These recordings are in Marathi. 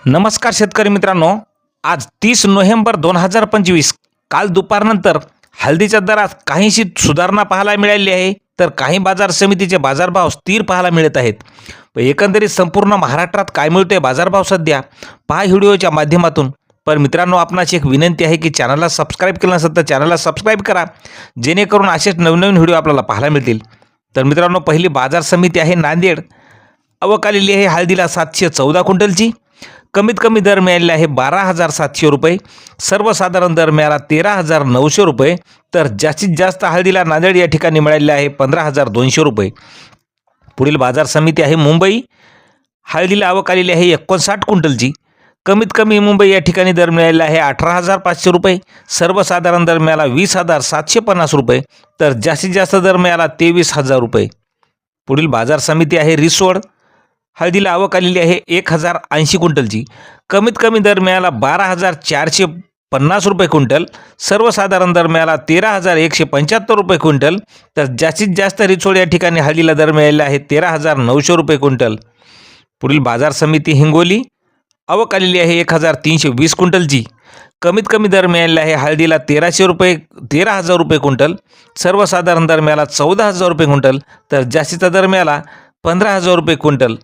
नमस्कार शेतकरी मित्रांनो, आज 30 नोव्हेंबर 2025 काल दुपारनंतर हळदीच्या दरात काहीशी सुधारणा पाहायला मिळाली आहे, तर काही बाजार समितीचे बाजारभाव स्थिर पाहायला मिळत आहेत. एकंदरीत संपूर्ण महाराष्ट्रात काय मिळते बाजारभाव सध्या पहा व्हिडिओच्या माध्यमातून. पण मित्रांनो, आपणाची एक विनंती आहे की चॅनलला सबस्क्राईब केलं नसेल तर चॅनलला सबस्क्राईब करा, जेणेकरून असेच नवनवीन व्हिडिओ आपल्याला पाहायला मिळतील. तर मित्रांनो, पहिली बाजार समिती आहे नांदेड. आवक आलेली आहे हळदीला 714 क्विंटलची. कमीत कमी दर मिळालेला आहे 12,700 रुपये. सर्वसाधारण दर मिळाला 13,900 रुपये. तर जास्तीत जास्त हळदीला नांदेड या ठिकाणी मिळालेला आहे 15,200 रुपये. पुढील बाजार समिती आहे मुंबई. हळदीला आवक आलेली आहे 59 क्विंटलची. कमीत कमी मुंबई या ठिकाणी दर मिळालेला आहे 18,500 रुपये. सर्वसाधारण दर मिळाला 20,750 रुपये. तर जास्तीत जास्त दर मिळाला 23,000 रुपये. पुढील बाजार समिती आहे रिसोड. हळदीला आवक आलेली आहे 1,080 क्विंटलची. कमीत कमी दर मिळाला 12,450 रुपये क्विंटल. सर्वसाधारण दर मिळाला 13,175 रुपये क्विंटल. तर जास्तीत जास्त रिसोड या ठिकाणी हळदीला दर मिळालेला आहे 13,900 रुपये क्विंटल. पुढील बाजार समिती हिंगोली. आवक आलेली आहे 1,320 क्विंटलची. कमीत कमी दर मिळालेला आहे हळदीला 13,000 रुपये क्विंटल. सर्वसाधारण दर मिळाला 14,000 रुपये क्विंटल. तर जास्तीचा दर मिळाला 15,000 रुपये क्विंटल.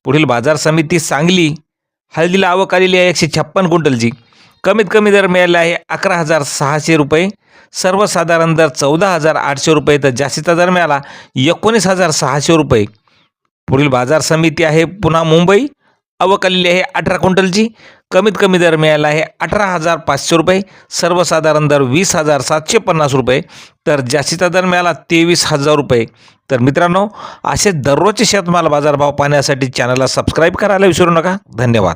पुढील बाजार समिती सांगली. हळदीला आवक आलेली आहे 156 क्विंटलची. कमीत कमी दर मिळालेला आहे 11,600 रुपये. सर्वसाधारण दर 14,800 रुपये. तर जास्तीचा दर मिळाला 19,600 रुपये. पुढील बाजार समिती आहे पुन्हा मुंबई. आवक आलेली आहे 18 क्विंटलची. कमीत कमी दर मिळाला आहे 18,500 रुपये. सर्वसाधारण दर 20,750 रुपये. तर जास्तीचा दर मिळाला 23,000 रुपये. तर मित्रांनो, असे दररोजचे शेतमाल बाजारभाव पाहण्यासाठी चॅनलला सबस्क्राईब करायला विसरू नका. धन्यवाद.